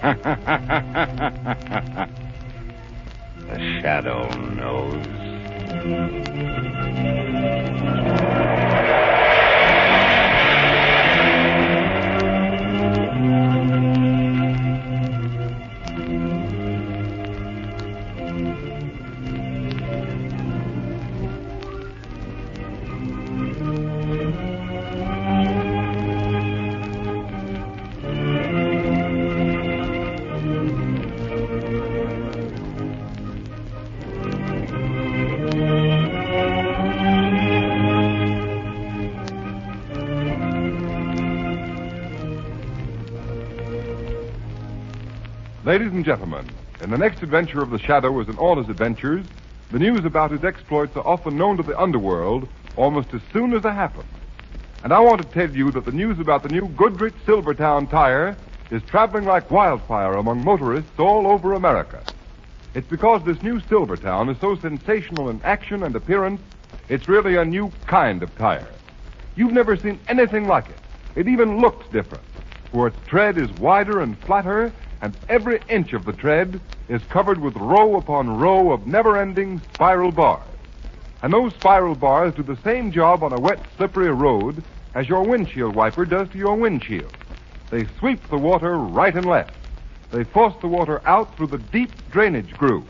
The shadow knows. Ladies and gentlemen, in the next adventure of the Shadow as in all his adventures, the news about his exploits are often known to the underworld almost as soon as they happen. And I want to tell you that the news about the new Goodrich Silvertown tire is traveling like wildfire among motorists all over America. It's because this new Silvertown is so sensational in action and appearance, it's really a new kind of tire. You've never seen anything like it. It even looks different, for its tread is wider and flatter, and every inch of the tread is covered with row upon row of never-ending spiral bars. And those spiral bars do the same job on a wet, slippery road as your windshield wiper does to your windshield. They sweep the water right and left. They force the water out through the deep drainage groove.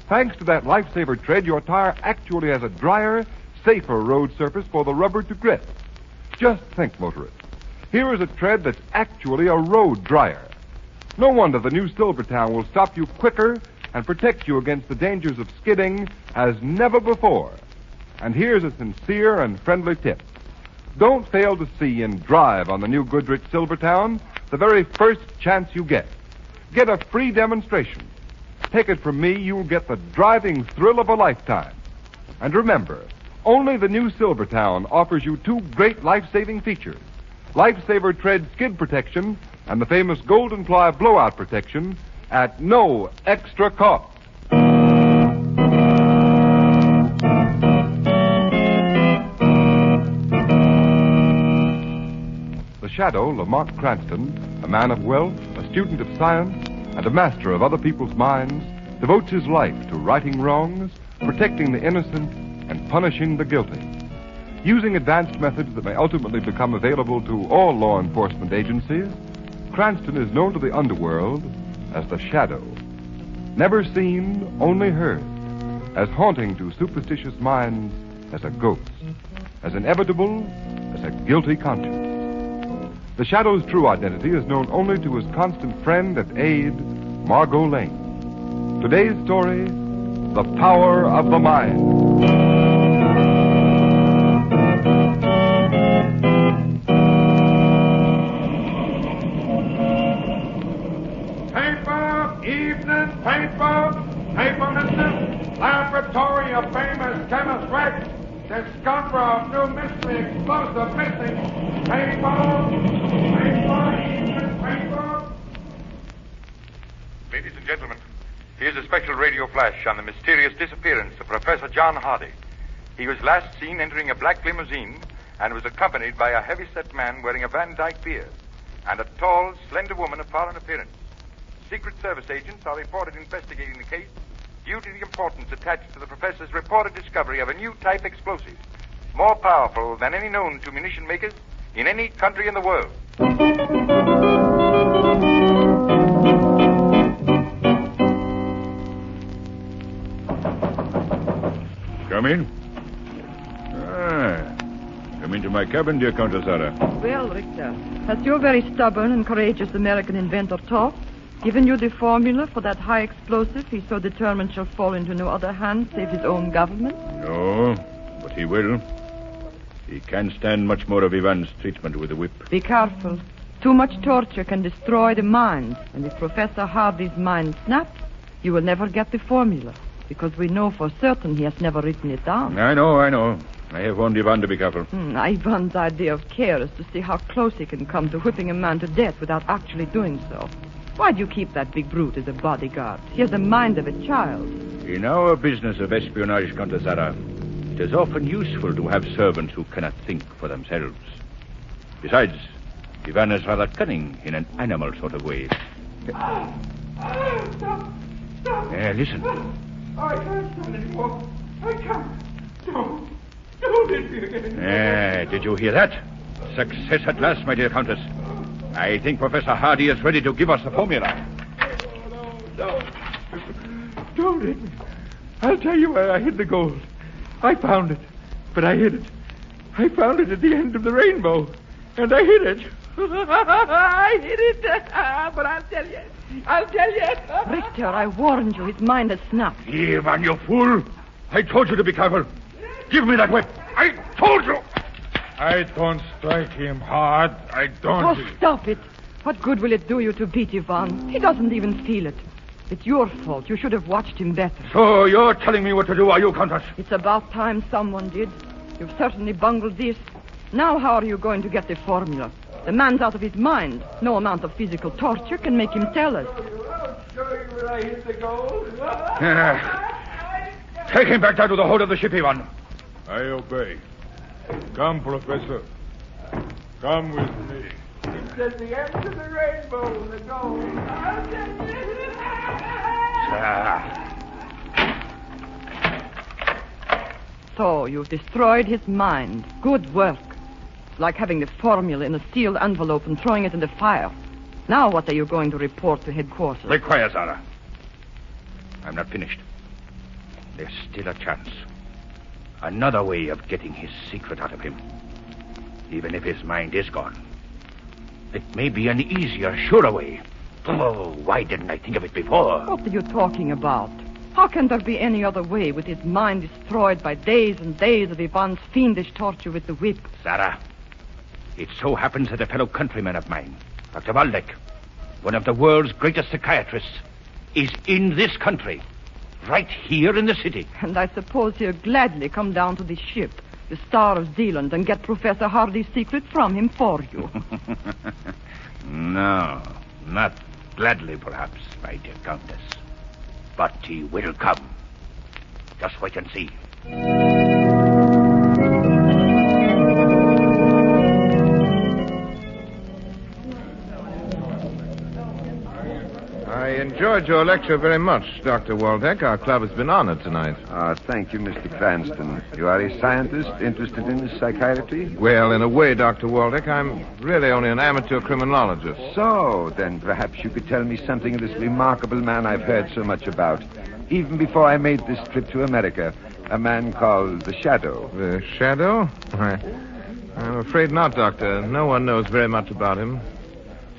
Thanks to that lifesaver tread, your tire actually has a drier, safer road surface for the rubber to grip. Just think, motorists. Here is a tread that's actually a road dryer. No wonder the new Silvertown will stop you quicker and protect you against the dangers of skidding as never before. And here's a sincere and friendly tip. Don't fail to see and drive on the new Goodrich Silvertown the very first chance you get. Get a free demonstration. Take it from me, you'll get the driving thrill of a lifetime. And remember, only the new Silvertown offers you two great life-saving features: Lifesaver Tread skid protection and the famous Golden Ply blowout protection at no extra cost. The Shadow, Lamont Cranston, a man of wealth, a student of science, and a master of other people's minds, devotes his life to righting wrongs, protecting the innocent, and punishing the guilty. Using advanced methods that may ultimately become available to all law enforcement agencies, Cranston is known to the underworld as the Shadow. Never seen, only heard. As haunting to superstitious minds as a ghost. As inevitable as a guilty conscience. The Shadow's true identity is known only to his constant friend and aide, Margo Lane. Today's story, The Power of the Mind. Paper, mister. Laboratory of famous chemist Rex. Discoverer of new mystery explosive missing. Paper. Ladies and gentlemen, here's a special radio flash on the mysterious disappearance of Professor John Hardy. He was last seen entering a black limousine and was accompanied by a heavy-set man wearing a Van Dyke beard and a tall, slender woman of foreign appearance. Secret Service agents are reported investigating the case due to the importance attached to the professor's reported discovery of a new type explosive, more powerful than any known to munition makers in any country in the world. Come in. Come into my cabin, dear Countess Sarah. Well, Richter, has your very stubborn and courageous American inventor talked? Given you the formula for that high explosive he so determined shall fall into no other hand save his own government? No, but he will. He can't stand much more of Ivan's treatment with the whip. Be careful. Too much torture can destroy the mind. And if Professor Hardy's mind snaps, you will never get the formula. Because we know for certain he has never written it down. I know. I have warned Ivan to be careful. Ivan's idea of care is to see how close he can come to whipping a man to death without actually doing so. Why do you keep that big brute as a bodyguard? He has the mind of a child. In our business of espionage, Countess Sarah, it is often useful to have servants who cannot think for themselves. Besides, Ivan is rather cunning in an animal sort of way. Stop. Listen. I can't stand anymore. I can't. Don't hit me again. Did you hear that? Success at last, my dear Countess. I think Professor Hardy is ready to give us the formula. No. Don't hit me. I'll tell you where I hid the gold. I found it, but I hid it. I found it at the end of the rainbow, and I hid it. I hid it, but I'll tell you. Richter, I warned you. His mind has snapped. Ivan, you fool. I told you to be careful. Give me that whip. I told you. I don't strike him hard. I don't. Oh, stop it. What good will it do you to beat Ivan? He doesn't even feel it. It's your fault. You should have watched him better. So you're telling me what to do, are you, Countess? It's about time someone did. You've certainly bungled this. Now how are you going to get the formula? The man's out of his mind. No amount of physical torture can make him tell us. I'll show you where I hid the gold. Take him back down to the hold of the ship, Ivan. I obey. Come, Professor. Come with me. It's at the end of the rainbow, the gold. I'll tell you. So you've destroyed his mind. Good work. It's like having the formula in a sealed envelope and throwing it in the fire. Now what are you going to report to headquarters? Be quiet, Zara. I'm not finished. There's still a chance. Another way of getting his secret out of him. Even if his mind is gone. It may be an easier, surer way. Oh, why didn't I think of it before? What are you talking about? How can there be any other way with his mind destroyed by days and days of Ivan's fiendish torture with the whip? Zara, it so happens that a fellow countryman of mine, Dr. Waldeck, one of the world's greatest psychiatrists, is in this country, right here in the city. And I suppose he'll gladly come down to the ship, the Star of Zealand, and get Professor Hardy's secret from him for you. No, not gladly, perhaps, my dear Countess. But he will come. Just wait and see. I enjoyed your lecture very much, Dr. Waldeck. Our club has been honored tonight. Thank you, Mr. Cranston. You are a scientist interested in psychiatry? Well, in a way, Dr. Waldeck, I'm really only an amateur criminologist. So, then perhaps you could tell me something of this remarkable man I've heard so much about. Even before I made this trip to America, a man called the Shadow. The Shadow? I'm afraid not, Doctor. No one knows very much about him.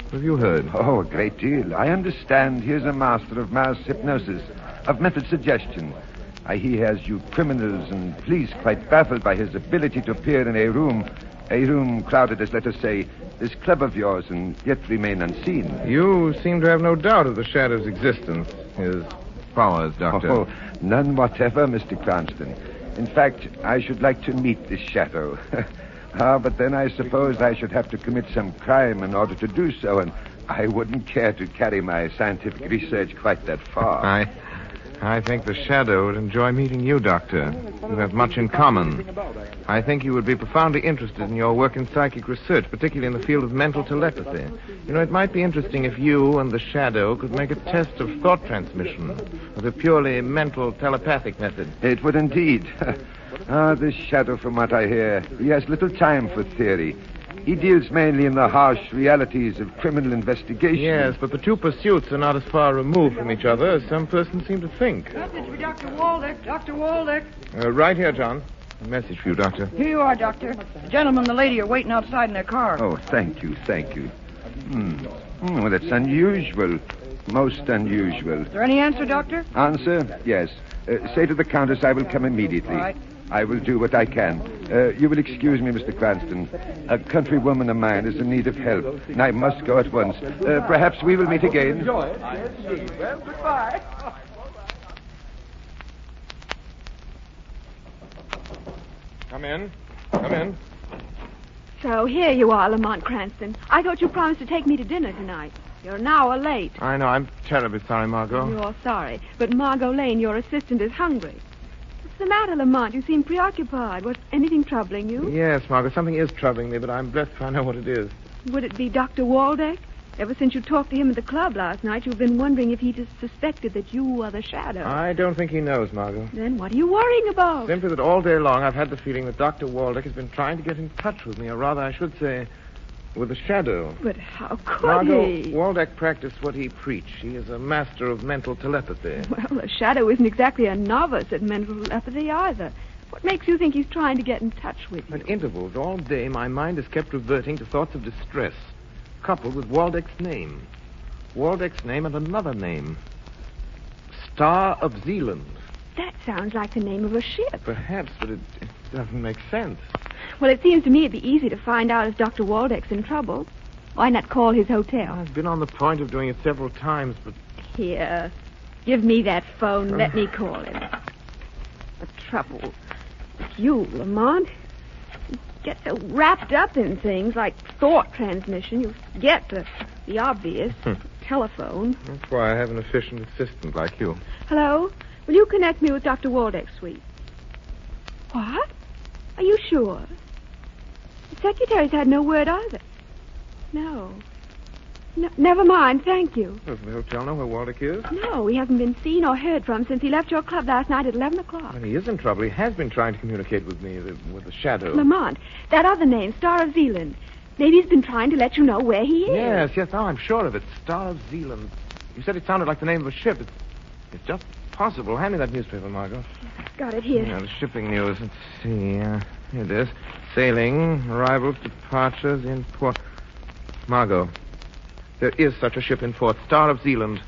What have you heard? Oh, a great deal. I understand he is a master of mass hypnosis, of mental suggestion. I hear he has you criminals and police quite baffled by his ability to appear in a room crowded as, let us say, this club of yours, and yet remain unseen. You seem to have no doubt of the Shadow's existence, his powers, Doctor. Oh, none whatever, Mr. Cranston. In fact, I should like to meet this Shadow. But then I suppose I should have to commit some crime in order to do so, and I wouldn't care to carry my scientific research quite that far. I think the Shadow would enjoy meeting you, Doctor. You have much in common. I think you would be profoundly interested in your work in psychic research, particularly in the field of mental telepathy. You know, it might be interesting if you and the Shadow could make a test of thought transmission, of a purely mental telepathic method. It would indeed. This Shadow, from what I hear, he has little time for theory. He deals mainly in the harsh realities of criminal investigation. Yes, but the two pursuits are not as far removed from each other as some persons seem to think. Message for Dr. Waldeck. Dr. Waldeck. Right here, John. A message for you, Doctor. Here you are, Doctor. The gentleman and the lady are waiting outside in their car. Oh, thank you. Well, that's unusual. Most unusual. Is there any answer, Doctor? Answer? Yes. Say to the Countess I will come immediately. All right. I will do what I can. You will excuse me, Mr. Cranston. A countrywoman of mine is in need of help, and I must go at once. Perhaps we will meet again. Well, goodbye. Come in. Come in. So here you are, Lamont Cranston. I thought you promised to take me to dinner tonight. You're an hour late. I know. I'm terribly sorry, Margot. You're sorry. But Margo Lane, your assistant, is hungry. What's the matter, Lamont? You seem preoccupied. Was anything troubling you? Yes, Margot, something is troubling me, but I'm blessed if I know what it is. Would it be Dr. Waldeck? Ever since you talked to him at the club last night, you've been wondering if he just suspected that you are the shadow. I don't think he knows, Margo. Then what are you worrying about? Simply that all day long I've had the feeling that Dr. Waldeck has been trying to get in touch with me, or rather, I should say, with the shadow. But how could Margo, he? Waldeck practiced what he preached. He is a master of mental telepathy. Well, the shadow isn't exactly a novice at mental telepathy either. What makes you think he's trying to get in touch with you? At intervals all day, my mind has kept reverting to thoughts of distress, coupled with Waldeck's name. Waldeck's name and another name. Star of Zealand. That sounds like the name of a ship. Perhaps, but it doesn't make sense. Well, it seems to me it'd be easy to find out if Dr. Waldeck's in trouble. Why not call his hotel? I've been on the point of doing it several times, but... Here, give me that phone. Let me call him. The trouble with you, Lamont. You get so wrapped up in things like thought transmission, you forget the obvious. Telephone. That's why I have an efficient assistant like you. Hello? Will you connect me with Dr. Waldeck's suite? What? Are you sure? The secretary's had no word either. No, never mind, thank you. Does the hotel know where Waldeck is? No, he hasn't been seen or heard from since he left your club last night at 11 o'clock. When he is in trouble, he has been trying to communicate with me, with the shadow. Lamont, that other name, Star of Zealand. Maybe he's been trying to let you know where he is. Yes, now I'm sure of it. Star of Zealand. You said it sounded like the name of a ship. It's just possible. Hand me that newspaper, Margo. Got it here. Yeah, the shipping news. Let's see. Here it is. Sailing, arrivals, departures in port. Margo, there is such a ship in port. Star of Zealand.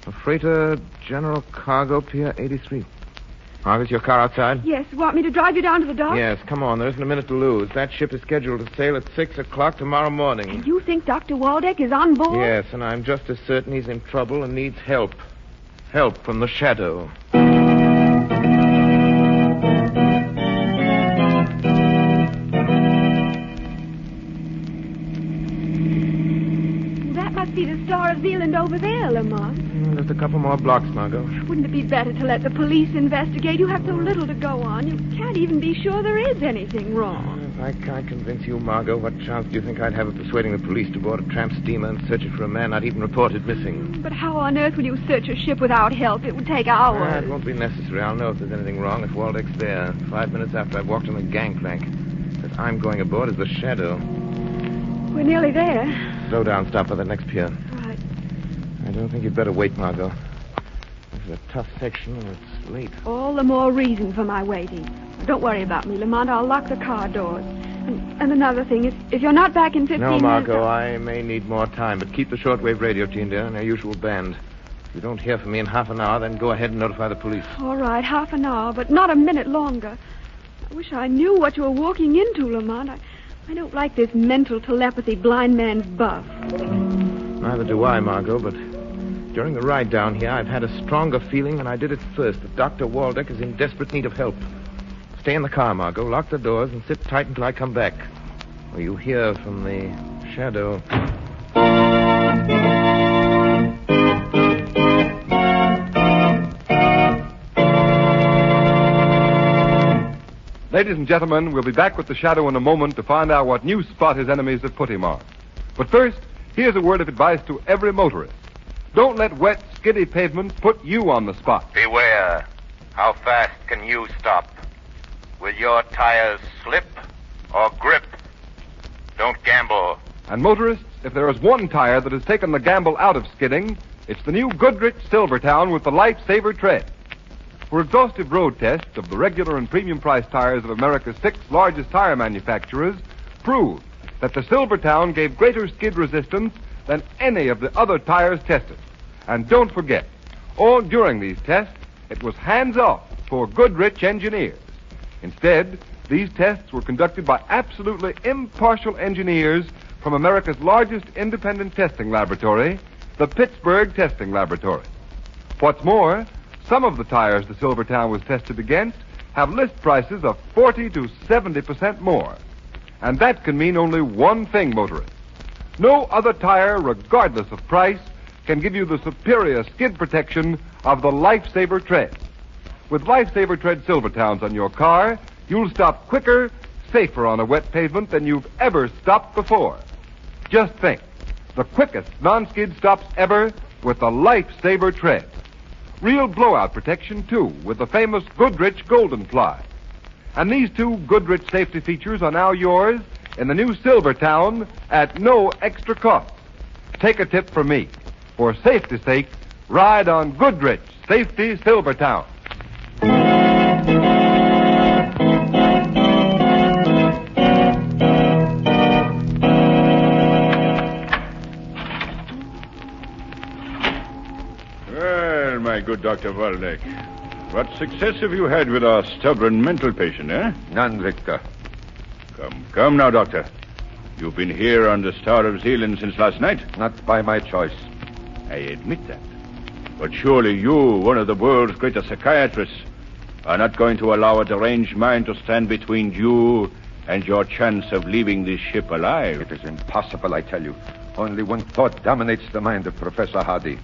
A freighter, general cargo, Pier 83. Margo, is your car outside? Yes. Want me to drive you down to the dock? Yes, come on. There isn't a minute to lose. That ship is scheduled to sail at 6 o'clock tomorrow morning. And you think Dr. Waldeck is on board? Yes, and I'm just as certain he's in trouble and needs help. Help from the shadow. That must be the Star of Zealand over there, Lamont. Just a couple more blocks, Margo. Wouldn't it be better to let the police investigate? You have so little to go on. You can't even be sure there is anything wrong. If I can't convince you, Margo, what chance do you think I'd have of persuading the police to board a tramp steamer and search it for a man not even reported missing? But how on earth will you search a ship without help? It would take hours. It won't be necessary. I'll know if there's anything wrong if Waldeck's there. 5 minutes after I've walked on the gangplank. That I'm going aboard is the shadow. We're nearly there. Slow down. Stop by the next pier. Right. I don't think you'd better wait, Margo. This is a tough section, and it's late. All the more reason for my waiting. Don't worry about me, Lamont. I'll lock the car doors. And another thing, if you're not back in 15 minutes... No, Margo, I may need more time, but keep the shortwave radio tuned in our usual band. If you don't hear from me in half an hour, then go ahead and notify the police. All right, half an hour, but not a minute longer. I wish I knew what you were walking into, Lamont. I don't like this mental telepathy blind man's buff. Neither do I, Margo, but during the ride down here, I've had a stronger feeling than I did at first that Dr. Waldeck is in desperate need of help. Stay in the car, Margo. Lock the doors and sit tight until I come back. Or you hear from the shadow. Ladies and gentlemen, we'll be back with the shadow in a moment to find out what new spot his enemies have put him on. But first, here's a word of advice to every motorist. Don't let wet, skiddy pavements put you on the spot. Beware. How fast can you stop? Will your tires slip or grip? Don't gamble. And motorists, if there is one tire that has taken the gamble out of skidding, it's the new Goodrich Silvertown with the Lifesaver tread. For exhaustive road tests of the regular and premium price tires of America's 6 largest tire manufacturers proved that the Silvertown gave greater skid resistance than any of the other tires tested. And don't forget, all during these tests, it was hands-off for Goodrich engineers. Instead, these tests were conducted by absolutely impartial engineers from America's largest independent testing laboratory, the Pittsburgh Testing Laboratory. What's more, some of the tires the Silvertown was tested against have list prices of 40 to 70% more. And that can mean only one thing, motorists. No other tire, regardless of price, can give you the superior skid protection of the Lifesaver tread. With Lifesaver tread Silvertowns on your car, you'll stop quicker, safer on a wet pavement than you've ever stopped before. Just think. the quickest non-skid stops ever with the Lifesaver tread. Real blowout protection, too, with the famous Goodrich Golden Fly. And these two Goodrich safety features are now yours in the new Silvertown at no extra cost. Take a tip from me. For safety's sake, ride on Goodrich Safety Silvertown. Well, my good Dr. Waldeck, what success have you had with our stubborn mental patient, eh? None, Richter. Come now, Doctor. You've been here on the Star of Zealand since last night? Not by my choice. I admit that. But surely you, one of the world's greatest psychiatrists, are not going to allow a deranged mind to stand between you and your chance of leaving this ship alive. It is impossible, I tell you. Only one thought dominates the mind of Professor Hardy.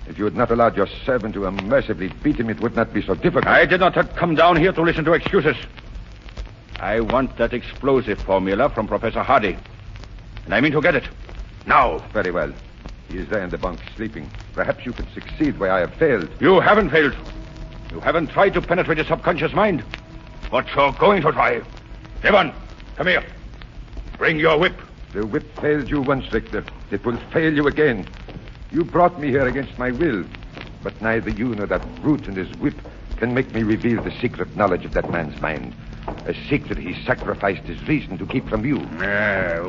If you had not allowed your servant to unmercifully beat him, it would not be so difficult. I did not come down here to listen to excuses. I want that explosive formula from Professor Hardy. And I mean to get it. Now. Very well. He is there in the bunk, sleeping. Perhaps you could succeed where I have failed. You haven't failed. You haven't tried to penetrate his subconscious mind. But you're going to try. Evan, come here. Bring your whip. The whip failed you once, Richter. It will fail you again. You brought me here against my will. But neither you nor that brute and his whip can make me reveal the secret knowledge of that man's mind. A secret he sacrificed his reason to keep from you.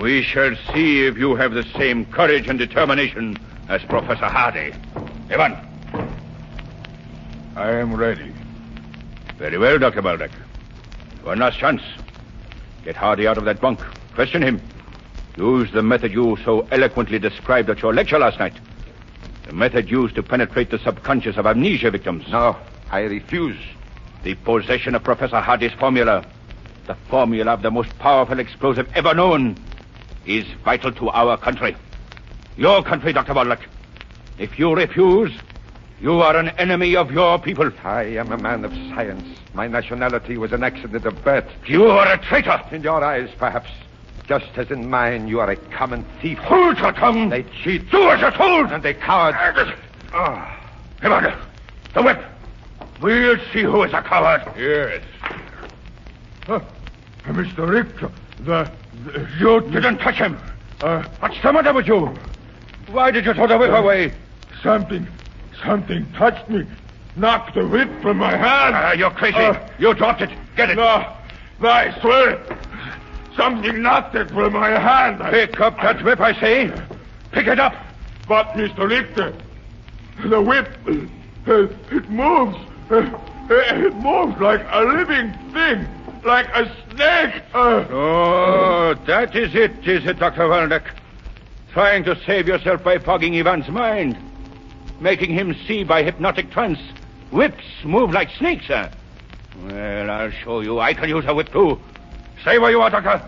We shall see if you have the same courage and determination as Professor Hardy. Evan. I am ready. Very well, Dr. Baldock. One last chance. Get Hardy out of that bunk. Question him. Use the method you so eloquently described at your lecture last night. The method used to penetrate the subconscious of amnesia victims. No, I refuse. The possession of Professor Hardy's formula, the formula of the most powerful explosive ever known, is vital to our country. Your country, Dr. Baldock. If you refuse, you are an enemy of your people. I am a man of science. My nationality was an accident of birth. You are a traitor. In your eyes, perhaps. Just as in mine, you are a common thief. Hold your tongue. They cheat. Do as you're told. And they coward. Evan, the whip. We'll see who is a coward. Yes. Mr. Richter, you didn't touch him. What's the matter with you? Why did you throw the whip away? Something touched me. Knocked the whip from my hand. You're crazy. You dropped it. Get it. No, I swear it. Something knocked it from my hand. Pick up that whip, I say. Pick it up. But, Mr. Richter, the whip, it moves. It moves like a living thing. Like a snake. Oh, that is it, Dr. Waldeck? Trying to save yourself by fogging Ivan's mind. Making him see by hypnotic trance. Whips move like snakes, sir. Well, I'll show you. I can use a whip, too. Stay where you are, Doctor.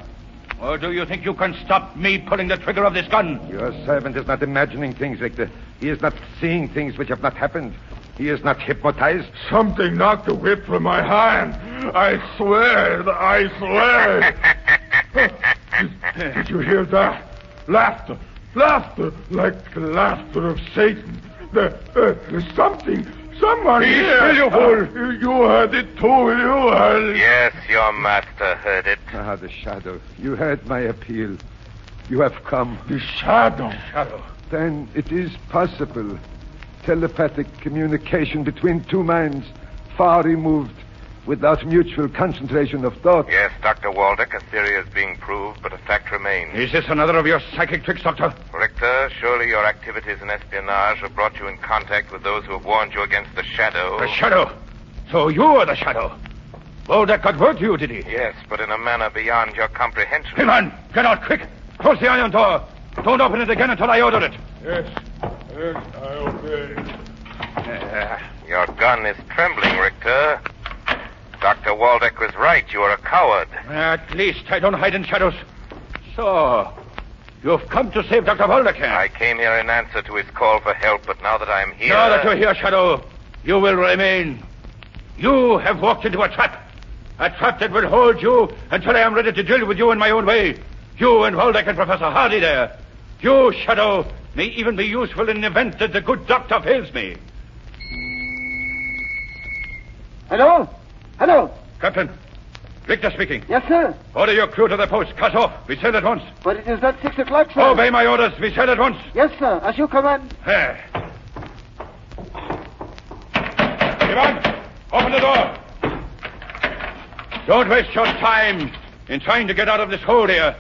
Or do you think you can stop me pulling the trigger of this gun? Your servant is not imagining things, Richter. He is not seeing things which have not happened. He is not hypnotized. Something knocked the whip from my hand. I swear. Did you hear that? Laughter. Like the laughter of Satan. There's something. Someone here. You fool. You heard it too. You heard it. Yes, your master heard it. Ah, the shadow. You heard my appeal. You have come. The shadow. Then it is possible. Telepathic communication between two minds, far removed, without mutual concentration of thought. Yes, Dr. Waldeck, a theory is being proved, but a fact remains. Is this another of your psychic tricks, Doctor? Richter, surely your activities in espionage have brought you in contact with those who have warned you against the Shadow. The Shadow? So you are the Shadow? Waldeck got word to you, did he? Yes, but in a manner beyond your comprehension. Hey, man, get out quick. Close the iron door. Don't open it again until I order it. Yes, I obey. Your gun is trembling, Richter. Dr. Waldeck was right. You are a coward. At least I don't hide in shadows. So, you've come to save Dr. Waldeck. I came here in answer to his call for help, but now that I'm here... Now that you're here, Shadow, you will remain. You have walked into a trap. A trap that will hold you until I am ready to deal with you in my own way. You and Waldeck and Professor Hardy there. You, Shadow, may even be useful in the event that the good doctor fails me. Hello? Hello? Captain, Victor speaking. Yes, sir. Order your crew to the post. Cut off. We sail at once. But it is not 6 o'clock, sir. Obey my orders. We sail at once. Yes, sir. As you command. There. Ivan, open the door. Don't waste your time in trying to get out of this hole here.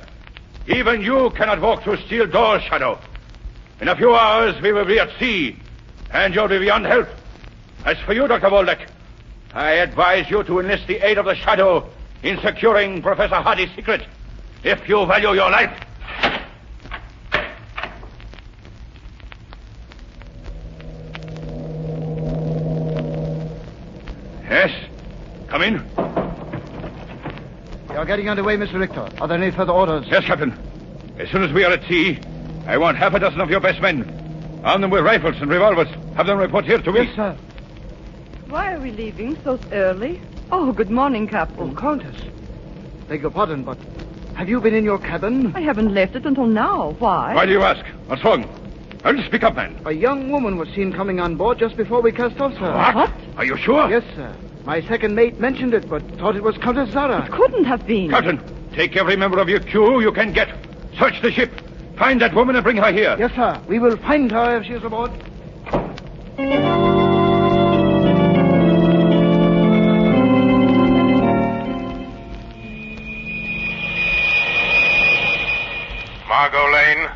Even you cannot walk through steel doors, Shadow. In a few hours, we will be at sea, and you'll be beyond help. As for you, Dr. Waldeck, I advise you to enlist the aid of the Shadow in securing Professor Hardy's secret, if you value your life. Yes? Come in. You're getting underway, Mr. Richter. Are there any further orders? Yes, Captain. As soon as we are at sea, I want half a dozen of your best men. Arm them with rifles and revolvers. Have them report here to me. Yes, sir. Why are we leaving so early? Oh, good morning, Captain. Oh, Countess. Beg your pardon, but have you been in your cabin? I haven't left it until now. Why? Why do you ask? What's wrong? Well, speak up, man. A young woman was seen coming on board just before we cast off, sir. What? Are you sure? Yes, sir. My second mate mentioned it, but thought it was Countess Zara. It couldn't have been. Captain, take every member of your crew you can get. Search the ship. Find that woman and bring her here. Yes, sir. We will find her if she is aboard. Margo Lane.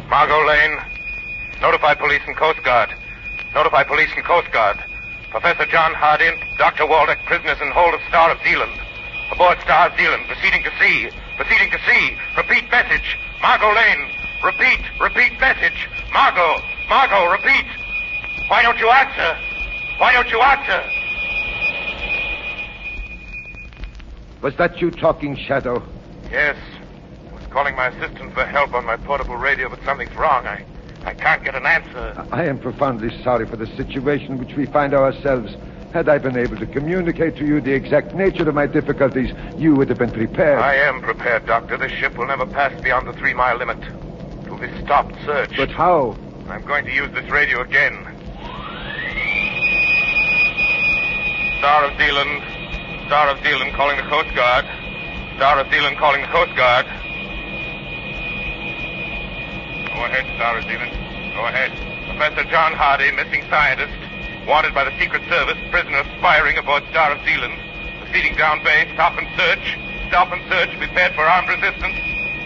Margo Lane. Notify police and Coast Guard. Notify police and Coast Guard. Professor John Hardy and Dr. Waldeck, prisoners in hold of Star of Zealand. Aboard Star of Zealand, proceeding to sea. Proceeding to sea. Repeat message. Margo Lane. Repeat message. Margo, repeat. Why don't you answer? Why don't you answer? Was that you talking, Shadow? Yes. I was calling my assistant for help on my portable radio, but something's wrong. I can't get an answer. I am profoundly sorry for the situation in which we find ourselves. Had I been able to communicate to you the exact nature of my difficulties, you would have been prepared. I am prepared, Doctor. This ship will never pass beyond the 3-mile limit. It will be stopped, searched. But how? I'm going to use this radio again. Star of Zealand calling the Coast Guard. Star of Zealand calling the Coast Guard. Go ahead, Star of Zealand. Go ahead. Professor John Hardy, missing scientist, wanted by the Secret Service, prisoner aspiring aboard Star of Zealand. Proceeding down bay, stop and search. Stop and search, prepared for armed resistance.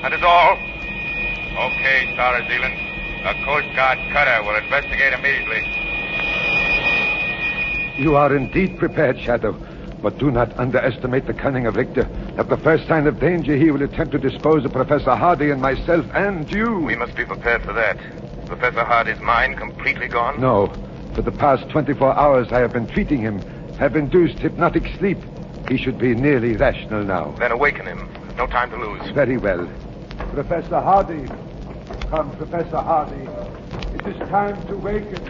That is all. Okay, Star of Zealand. The Coast Guard cutter will investigate immediately. You are indeed prepared, Shadow. But do not underestimate the cunning of Richter. At the first sign of danger, he will attempt to dispose of Professor Hardy and myself and you. We must be prepared for that. Is Professor Hardy's mind completely gone? No. For the past 24 hours, I have been treating him, have induced hypnotic sleep. He should be nearly rational now. Then awaken him. There's no time to lose. Very well. Professor Hardy. Come, Professor Hardy. It is time to waken.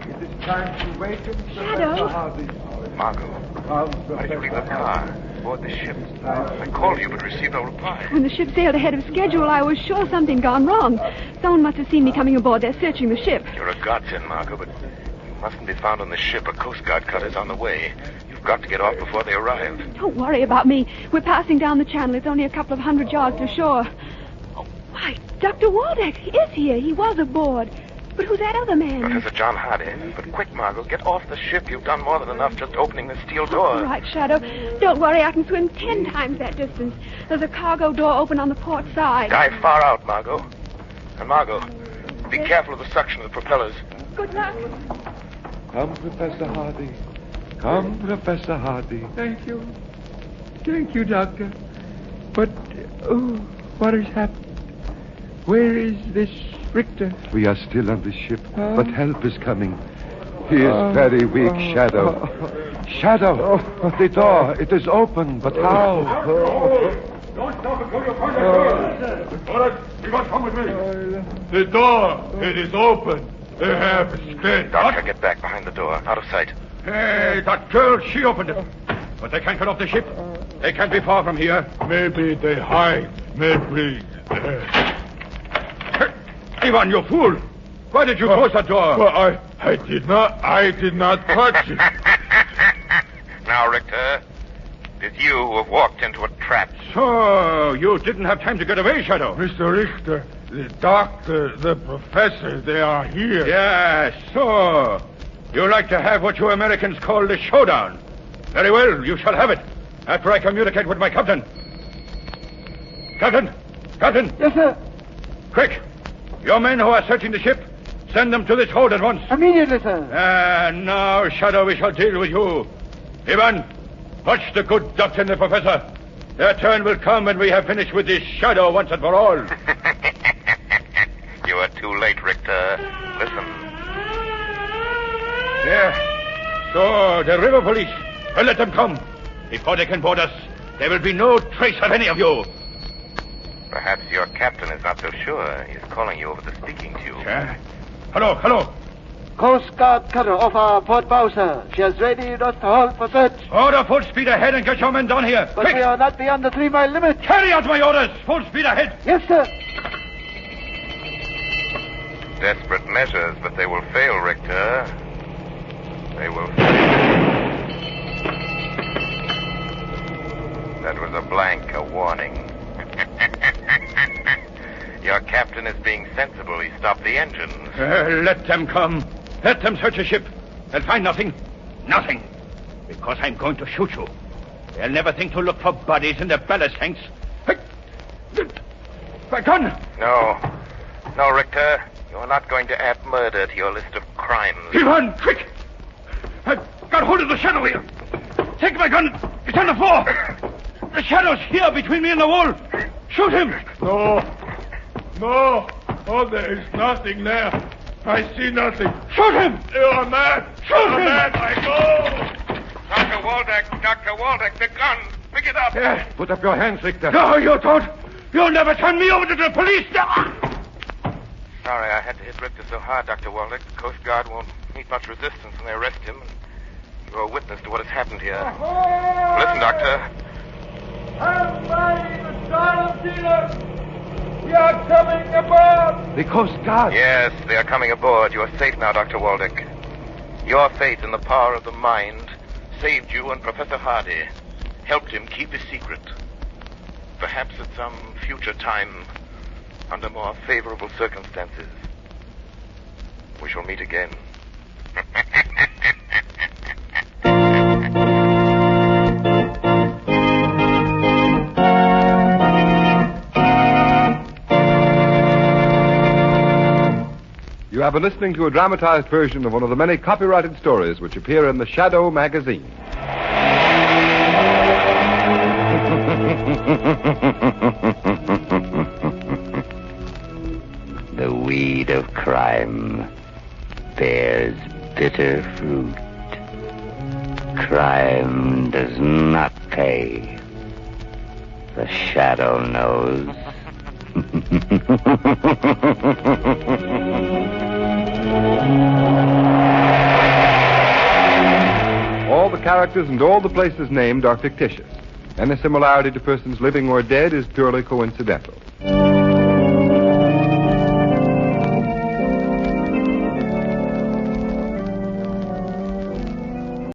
It is time to waken, Professor Hardy. Margo, why did you leave the car aboard the ship? I called you but received no reply. When the ship sailed ahead of schedule, I was sure something gone wrong. Someone must have seen me coming aboard. They're searching the ship. You're a godsend, Margo, but you mustn't be found on the ship. A Coast Guard cutter's on the way. You've got to get off before they arrive. Don't worry about me. We're passing down the channel. It's only a couple of 100 yards to shore. Oh, why, Dr. Waldeck is here. He was aboard. But who's that other man? Professor John Hardy. But quick, Margo, get off the ship. You've done more than enough just opening the steel door. All right, Shadow. Don't worry, I can swim 10 times that distance. There's a cargo door open on the port side. Dive far out, Margo. And Margo, be careful of the suction of the propellers. Good luck. Come, Professor Hardy. Come, Professor Hardy. Thank you. Thank you, Doctor. But, what has happened? Where is this Richter? We are still on the ship, but help is coming. He is very weak, Shadow. Shadow! The door, it is open, but how? Don't stop until you find the door. All right, you must come with me. The door, it is open. They have escaped. Doctor, get back behind the door, out of sight. Hey, that girl, she opened it. But they can't get off the ship. They can't be far from here. Maybe they hide. Maybe. Ivan, you fool! Why did you close the door? Well, I did not touch it. Now, Richter, it's you who have walked into a trap. So, you didn't have time to get away, Shadow? Mr. Richter, the doctor, the professor, they are here. Yes, so. You like to have what you Americans call the showdown. Very well, you shall have it. After I communicate with my captain. Captain! Yes, sir. Quick! Your men who are searching the ship, send them to this hold at once. Immediately, sir. And now, Shadow, we shall deal with you. Ivan, watch the good doctor and the professor. Their turn will come when we have finished with this Shadow once and for all. You are too late, Richter. Listen. Yeah. So, the river police. Well, let them come. Before they can board us, there will be no trace of any of you. Perhaps your captain is not so sure. He's calling you over the speaking tube. Yeah? Hello. Coast Guard cutter off our port bow, sir. She has readied us to halt for search. Order full speed ahead and get your men down here. But Quick! we are not beyond the 3-mile limit. Carry out my orders. Full speed ahead. Yes, sir. Desperate measures, but they will fail, Richter. They will fail. That was a blank, a warning. Your captain is being sensible. He stopped the engines. Let them come. Let them search the ship. They'll find nothing. Nothing. Because I'm going to shoot you. They'll never think to look for bodies in the ballast tanks. My gun! No, Richter. You're not going to add murder to your list of crimes. Ivan, quick! I've got hold of the Shadow here. Take my gun. It's on the floor. The Shadow's here between me and the wall. Shoot him. No, there is nothing there. I see nothing. Shoot him! You are mad. Shoot him! Mad. I go. Dr. Waldeck, the gun. Pick it up. Yeah. Put up your hands, Richter. No, you don't. You'll never turn me over to the police. Sorry I had to hit Richter so hard, Dr. Waldeck. The Coast Guard won't meet much resistance when they arrest him. You're a witness to what has happened here. Listen, Doctor. I'm fighting the child dealer. We are coming aboard. The Coast Guard. Yes, they are coming aboard. You are safe now, Dr. Waldeck. Your faith in the power of the mind saved you and Professor Hardy. Helped him keep his secret. Perhaps at some future time, under more favorable circumstances, we shall meet again. You have been listening to a dramatized version of one of the many copyrighted stories which appear in the Shadow magazine. The weed of crime bears bitter fruit. Crime does not pay. The Shadow knows. All the characters and all the places named are fictitious. Any similarity to persons living or dead is purely coincidental.